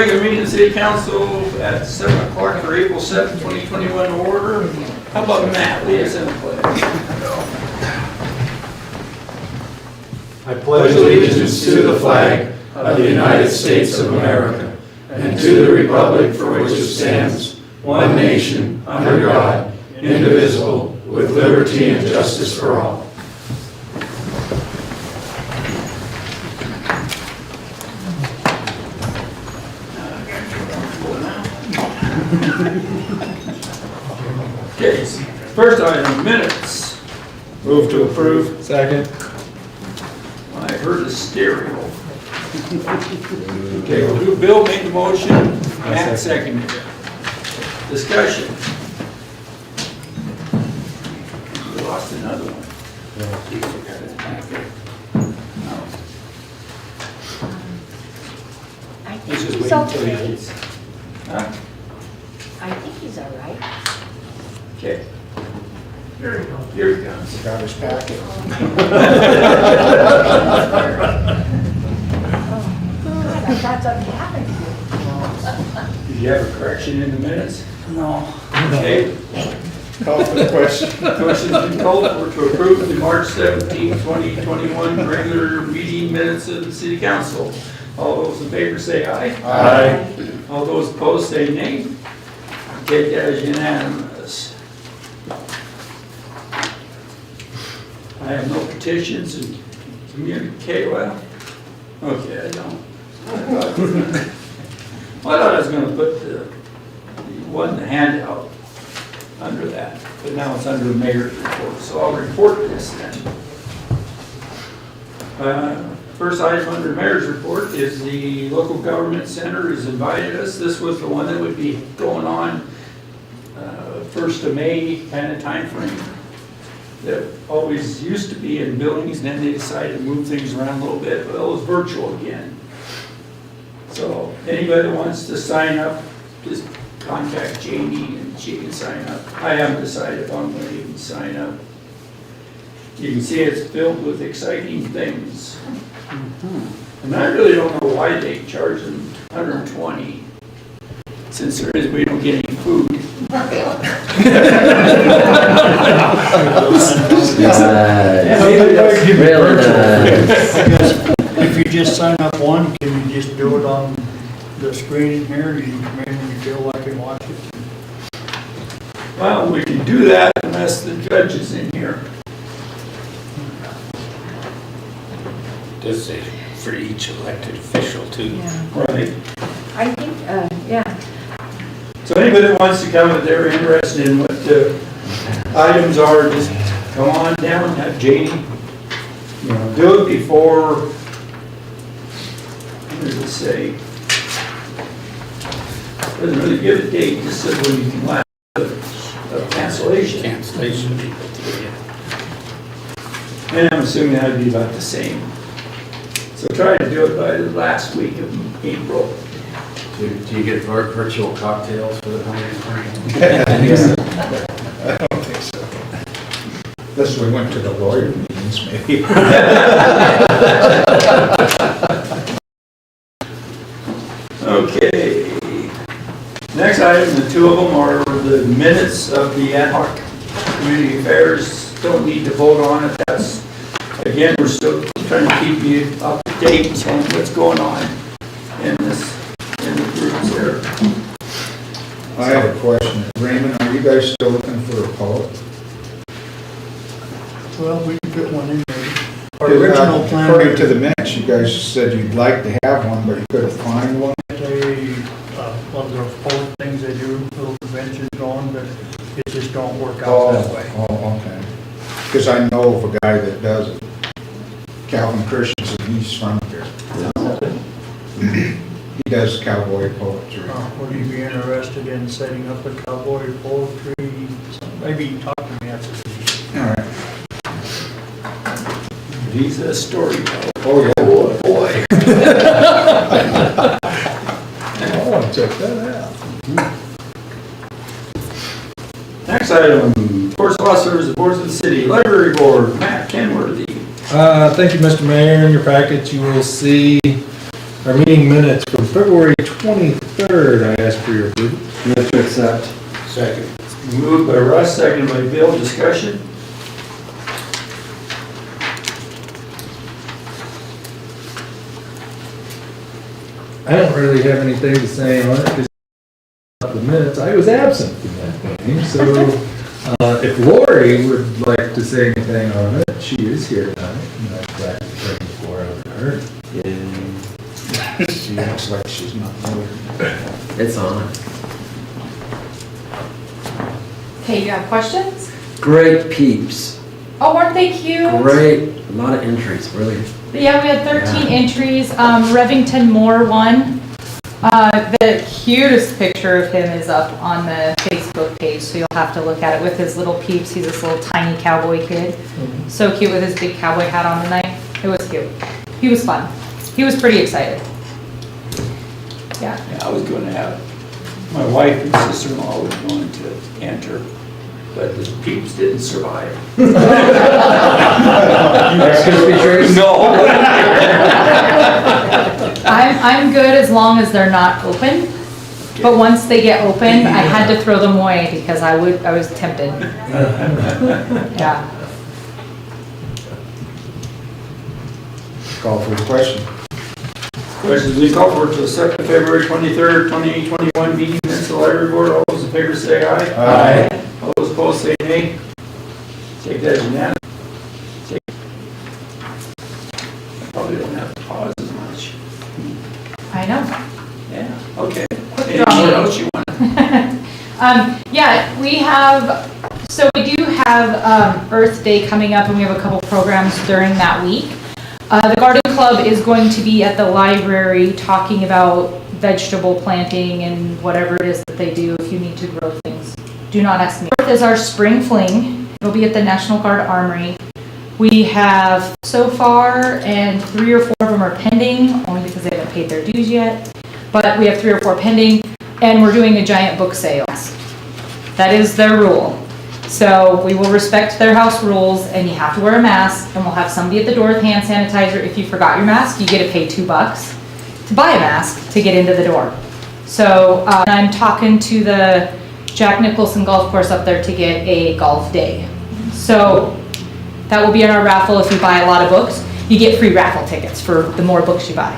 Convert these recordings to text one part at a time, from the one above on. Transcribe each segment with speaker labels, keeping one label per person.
Speaker 1: regular meeting of the City Council at 7 o'clock for April 7, 2021 order. How about Matt? Lead us in the pledge.
Speaker 2: I pledge allegiance to the flag of the United States of America and to the republic for which it stands, one nation, under God, indivisible, with liberty and justice for all.
Speaker 1: Okay, first item, minutes.
Speaker 2: Move to approve. Second.
Speaker 1: I heard a stereo. Okay, we'll do Bill made the motion, Matt seconded it. Discussion. We lost another one.
Speaker 3: I think
Speaker 1: Let's just
Speaker 3: he's
Speaker 1: wait until he
Speaker 3: okay.
Speaker 1: gets. Huh?
Speaker 3: I think he's all right.
Speaker 1: Okay. Here he comes. Here he comes.
Speaker 2: Got his packet.
Speaker 3: God, I thought something happened to you.
Speaker 1: Did you have a correction in the minutes?
Speaker 3: No.
Speaker 1: Okay.
Speaker 2: Call for the question.
Speaker 1: Question's been called for to approve the March 17, 2021 regular meeting minutes of the City Council. All those in favor say aye.
Speaker 2: Aye.
Speaker 1: All those opposed say nay. Take that as unanimous. I have no petitions and communicate well. Okay, I don't. Well, I thought I was going to put the handout under that, but now it's under the mayor's report, so I'll report this then. First item under mayor's report is the local government center has invited us. This was the one that would be going on 1st of May kind of time frame. That always used to be in buildings, and then they decided to move things around a little bit, but it was virtual again. So anybody that wants to sign up, just contact Jamie and she can sign up. I haven't decided if I'm going to even sign up. You can see it's filled with exciting things. And I really don't know why they charge them $120. since there is, we don't get any food.
Speaker 4: Really nice.
Speaker 5: I guess if you just sign up one, can you just do it on the screen here? You can come in when you feel like and watch it.
Speaker 1: Well, we can do that unless the judge is in here.
Speaker 2: Does say for each elected official too.
Speaker 3: Yeah.
Speaker 1: Right.
Speaker 3: I think, yeah.
Speaker 1: So anybody that wants to come, if they're interested in what the items are, just come on down, have Janie, do it before, what does it say? Doesn't really give a date, just says when you can last of cancellation.
Speaker 2: Cancellation.
Speaker 1: And I'm assuming that'd be about the same. So try to do it by the last week of April.
Speaker 6: Do you get virtual cocktails for the Halloween party?
Speaker 2: I don't think so. Unless we went to the lawyer meetings, maybe.
Speaker 1: Okay. Next item, the two of them are the minutes of the ad hoc community affairs. Don't need to vote on it. That's, again, we're still trying to keep you up to date on what's going on in the groups there.
Speaker 2: I have a question. Raymond, are you guys still looking for a poet?
Speaker 5: Well, we can put one in there. Our original plan.
Speaker 2: According to the minutes, you guys said you'd like to have one, but you couldn't find one.
Speaker 5: They, one of those poll things they do, little conventions on, but it just don't work out that way.
Speaker 2: Oh, okay. Because I know of a guy that does it. Calvin Christensen, he's from here. He does cowboy poetry.
Speaker 5: Would you be interested in setting up a cowboy poetry? Maybe talk to me after the meeting.
Speaker 2: All right.
Speaker 1: He's a storyteller.
Speaker 2: Oh, yeah.
Speaker 1: Boy.
Speaker 2: I want to check that out.
Speaker 1: Next item, Forest Law Services, Boards of the City, Library Board, Matt Kenworthy.
Speaker 7: Thank you, Mr. Mayor. In your packets, you will see our meeting minutes from February 23rd. I ask for your approval.
Speaker 6: Move to accept.
Speaker 2: Second.
Speaker 1: Moved by Russ, seconded by Bill. Discussion?
Speaker 7: I don't really have anything to say on it because the minutes, I was absent from that meeting. So if Lori would like to say anything on it, she is here tonight. And I'd like to turn the floor over to her.
Speaker 2: She acts like she's not there.
Speaker 4: It's on.
Speaker 3: Okay, you have questions?
Speaker 4: Great peeps.
Speaker 3: Oh, weren't they cute?
Speaker 4: Great, a lot of entries, really.
Speaker 3: Yeah, we had 13
Speaker 4: Yeah.
Speaker 3: entries. Revington Moore won. The cutest picture of him is up on the Facebook page, so you'll have to look at it with his little peeps. He's this little tiny cowboy kid. So cute with his big cowboy hat on tonight. It was cute. He was fun. He was pretty excited. Yeah.
Speaker 1: Yeah, I was going to have, my wife and sister-in-law were going to enter, but the peeps didn't survive. No.
Speaker 3: I'm good as long as they're not open. But once they get open, I had to throw them away because I was tempted. Yeah.
Speaker 2: Call for the question.
Speaker 1: Questions, we call for it to the second February 23rd, 2021 meeting minutes of the library board. All those in favor say aye.
Speaker 2: Aye.
Speaker 1: All those opposed say nay. Take that as unanimous. Probably don't have to pause as much.
Speaker 3: I know.
Speaker 1: Yeah, okay.
Speaker 3: Quick
Speaker 1: Anything
Speaker 3: draw meeting.
Speaker 1: else you want?
Speaker 3: Yeah, we do have Earth Day coming up, and we have a couple programs during that week. The Garden Club is going to be at the library talking about vegetable planting and whatever it is that they do if you need to grow things. Do not ask me. Fourth is our spring fling. It'll be at the National Guard Armory. We have so far, and 3 or 4 of them are pending, only because they haven't paid their dues yet. But we have 3 or 4 pending, and we're doing a giant book sales. That is their rule. So we will respect their house rules, and you have to wear a mask, and we'll have somebody at the door with hand sanitizer. If you forgot your mask, you get to pay $2 to buy a mask to get into the door. So I'm talking to the Jack Nicholson Golf Course up there to get a golf day. So that will be in our raffle. If you buy a lot of books, you get free raffle tickets for the more books you buy.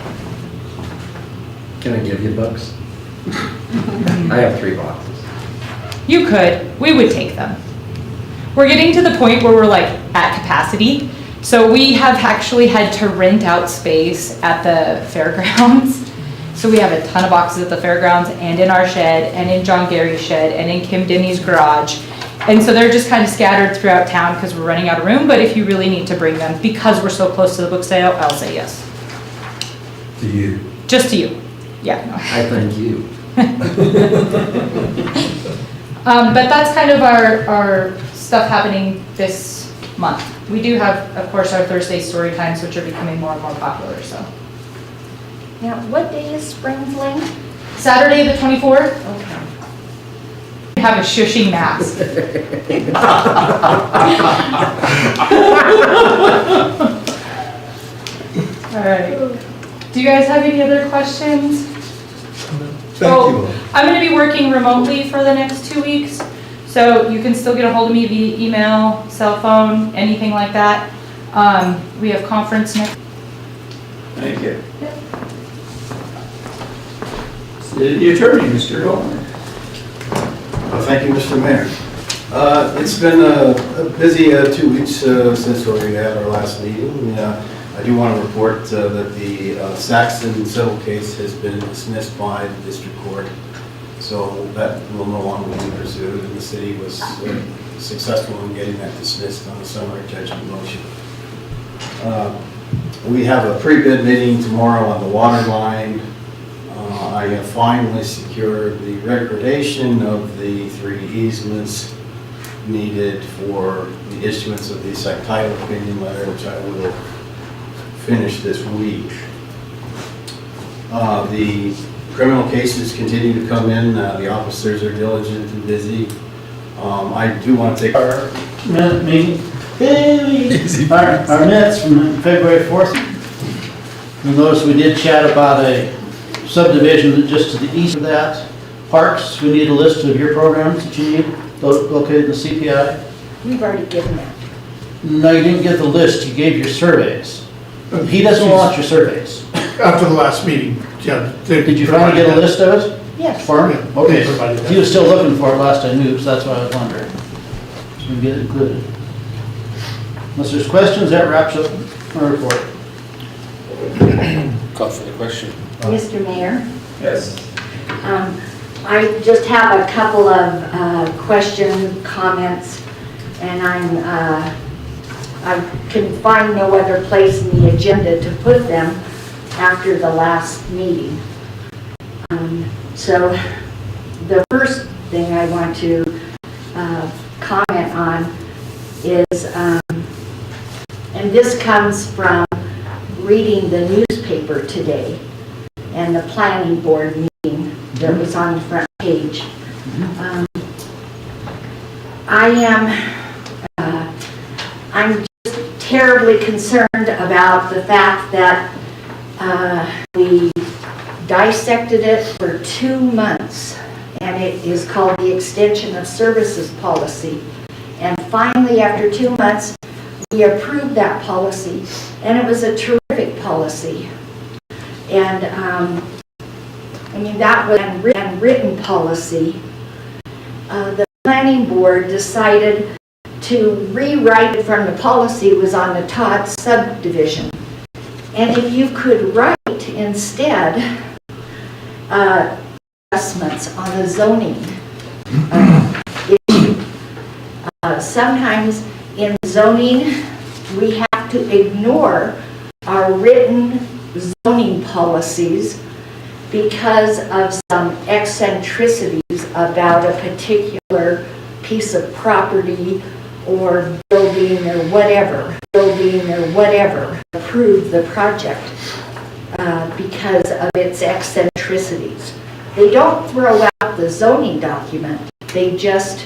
Speaker 4: Can I give you books? I have 3 boxes.
Speaker 3: You could, we would take them. We're getting to the point where we're like at capacity. So we have actually had to rent out space at the fairgrounds. So we have a ton of boxes at the fairgrounds and in our shed and in John Gary's shed and in Kim Denny's garage. And so they're just kind of scattered throughout town because we're running out of room. But if you really need to bring them, because we're so close to the book sale, I'll say yes.
Speaker 7: To you.
Speaker 3: Just to you. Yeah, no.
Speaker 4: I thank you.
Speaker 3: But that's kind of our stuff happening this month. We do have, of course, our Thursday story times, which are becoming more and more popular, so.
Speaker 8: Now, what day is Spring Fling?
Speaker 3: Saturday, the 24th,
Speaker 8: Okay.
Speaker 3: we have a shushing mask. All right. Do you guys have any other questions?
Speaker 7: Thank you.
Speaker 3: I'm going to be working remotely for the next 2 weeks, so you can still get a hold of me via email, cell phone, anything like that. We have conference next.
Speaker 1: Thank you. City Attorney, Mr. Dillon.
Speaker 6: Thank you, Mr. Mayor. It's been a busy 2 weeks since we had our last meeting. I do want to report that the Saxon civil case has been dismissed by the district court, so that will no longer be pursued, and the city was successful in getting that dismissed on a summary judgment motion. We have a pre-bid meeting tomorrow on the water line. I have finally secured the recordation of the 3 easements needed for the issuance of the site title opinion letter, which I will finish this week. The criminal cases continue to come in. The officers are diligent and busy. I do want to take
Speaker 5: Our minute meeting, our minutes from February 4th. You'll notice we did chat about a subdivision just to the east of that. Parks, we need a list of your programs that you need located in the CPI.
Speaker 8: We've already given that.
Speaker 5: No, you didn't get the list, you gave your surveys. He doesn't want your surveys.
Speaker 2: After the last meeting, yeah.
Speaker 5: Did you finally get a list of it?
Speaker 8: Yes.
Speaker 5: For him?
Speaker 2: Yeah,
Speaker 5: Okay,
Speaker 2: provided that.
Speaker 5: he was still looking for it last I knew, so that's why I was wondering. So we get it included. Unless there's questions, that wraps up my report.
Speaker 6: call for the question.
Speaker 8: Mr. Mayor,
Speaker 1: Yes.
Speaker 8: I just have a couple of questions, comments, and I can find no other place in the agenda to put them after the last meeting. So the first thing I want to comment on is, and this comes from reading the newspaper today and the planning board meeting that was on the front page. I'm just terribly concerned about the fact that we dissected it for 2 months, and it is called the Extension of Services Policy. And finally, after 2 months, we approved that policy, and it was a terrific policy. And I mean, that was a written policy. The planning board decided to rewrite it from the policy was on the Todd subdivision. And if you could write instead adjustments on the zoning issue. Sometimes in zoning, we have to ignore our written zoning policies because of some eccentricities about a particular piece of property or building or whatever, approve the project because of its eccentricities. They don't throw out the zoning document, they just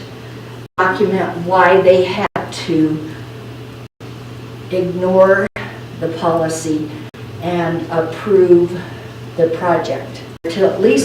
Speaker 8: document why they had to ignore the policy and approve the project. To at least